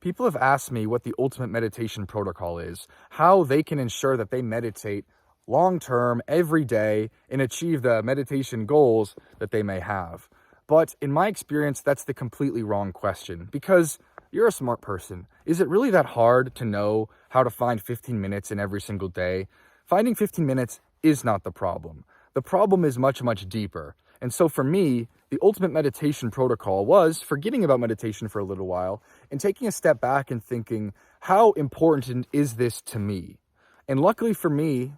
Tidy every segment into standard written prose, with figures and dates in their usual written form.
People have asked me what the ultimate meditation protocol is, how they can ensure that they meditate long term every day and achieve the meditation goals that they may have. But in my experience, that's the completely wrong question because you're a smart person. Is it really that hard to know how to find 15 minutes in every single day? Finding 15 minutes is not the problem. The problem is much, much deeper. And so for me, the ultimate meditation protocol was forgetting about meditation for a little while and taking a step back and thinking, how important is this to me? And luckily for me,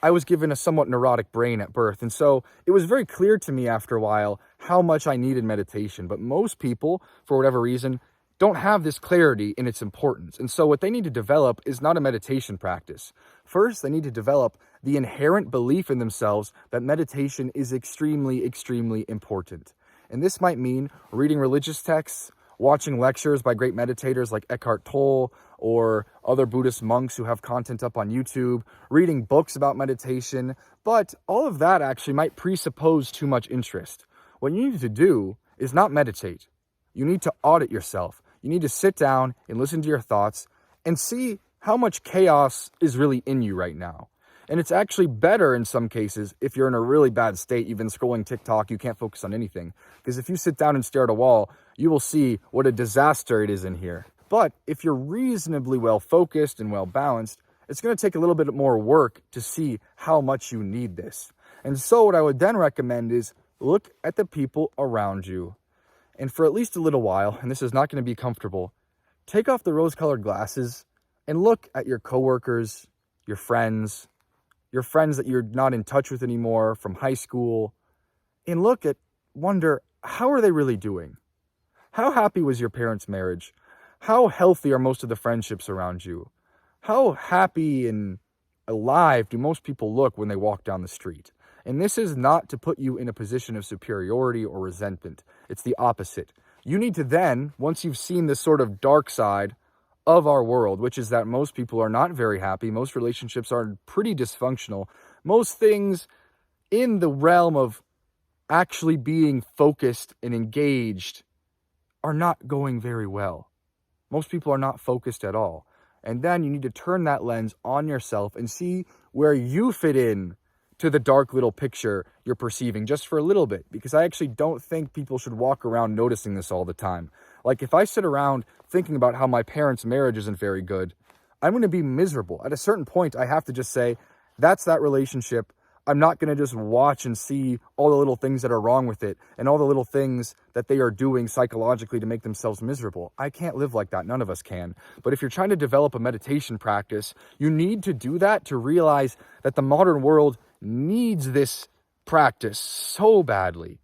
I was given a somewhat neurotic brain at birth. And so it was very clear to me after a while how much I needed meditation. But most people, for whatever reason, don't have this clarity in its importance. And so what they need to develop is not a meditation practice. First, they need to develop the inherent belief in themselves that meditation is extremely, extremely important. And this might mean reading religious texts, watching lectures by great meditators like Eckhart Tolle or other Buddhist monks who have content up on YouTube, reading books about meditation. But all of that actually might presuppose too much interest. What you need to do is not meditate. You need to audit yourself. You need to sit down and listen to your thoughts and see how much chaos is really in you right now. And it's actually better in some cases if you're in a really bad state, you've been scrolling TikTok, you can't focus on anything. Because if you sit down and stare at a wall, you will see what a disaster it is in here. But if you're reasonably well focused and well balanced, it's going to take a little bit more work to see how much you need this. And so what I would then recommend is look at the people around you. And for at least a little while, and this is not going to be comfortable, take off the rose-colored glasses and look at your coworkers, your friends that you're not in touch with anymore from high school, and wonder, how are they really doing? How happy was your parents' marriage? How healthy are most of the friendships around you? How happy and alive do most people look when they walk down the street? And this is not to put you in a position of superiority or resentment. It's the opposite. You need to then, once you've seen this sort of dark side of our world, which is that most people are not very happy, most relationships are pretty dysfunctional, most things in the realm of actually being focused and engaged are not going very well. Most people are not focused at all. And then you need to turn that lens on yourself and see where you fit in to the dark little picture you're perceiving just for a little bit, because I actually don't think people should walk around noticing this all the time. Like if I sit around thinking about how my parents' marriage isn't very good, I'm going to be miserable. At a certain point, I have to just say, that's that relationship. I'm not going to just watch and see all the little things that are wrong with it and all the little things that they are doing psychologically to make themselves miserable. I can't live like that. None of us can. But if you're trying to develop a meditation practice, you need to do that to realize that the modern world needs this practice so badly,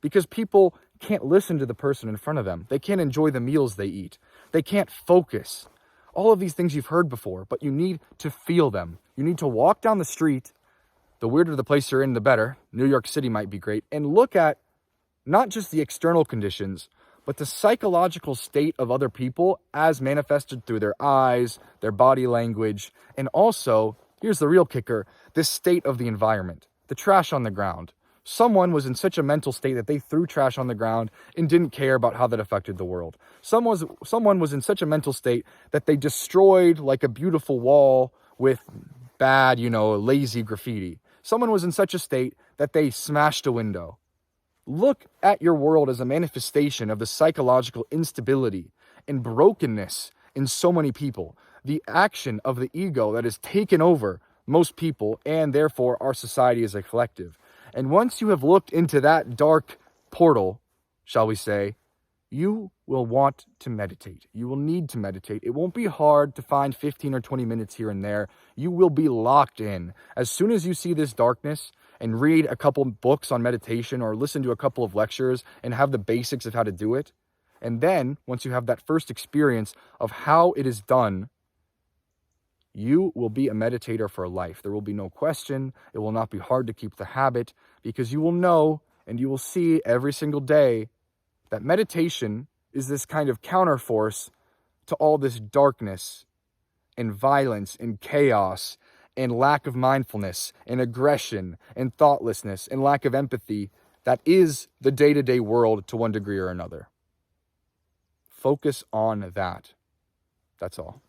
because people can't listen to the person in front of them. They can't enjoy the meals they eat. They can't focus. All of these things you've heard before, but you need to feel them. You need to walk down the street. The weirder the place you're in, the better. New York City might be great. And look at not just the external conditions, but the psychological state of other people as manifested through their eyes, their body language, and also, here's the real kicker, this state of the environment, the trash on the ground. Someone was in such a mental state that they threw trash on the ground and didn't care about how that affected the world. Someone was in such a mental state that they destroyed like a beautiful wall with bad, lazy graffiti. Someone was in such a state that they smashed a window. Look at your world as a manifestation of the psychological instability and brokenness in so many people. The action of the ego that has taken over most people and therefore our society as a collective. And once you have looked into that dark portal, shall we say, you will want to meditate. You will need to meditate. It won't be hard to find 15 or 20 minutes here and there. You will be locked in. As soon as you see this darkness and read a couple books on meditation or listen to a couple of lectures and have the basics of how to do it, and then once you have that first experience of how it is done, you will be a meditator for life. There will be no question. It will not be hard to keep the habit, because you will know and you will see every single day that meditation is this kind of counterforce to all this darkness and violence and chaos and lack of mindfulness and aggression and thoughtlessness and lack of empathy that is the day-to-day world to one degree or another. Focus on that. That's all.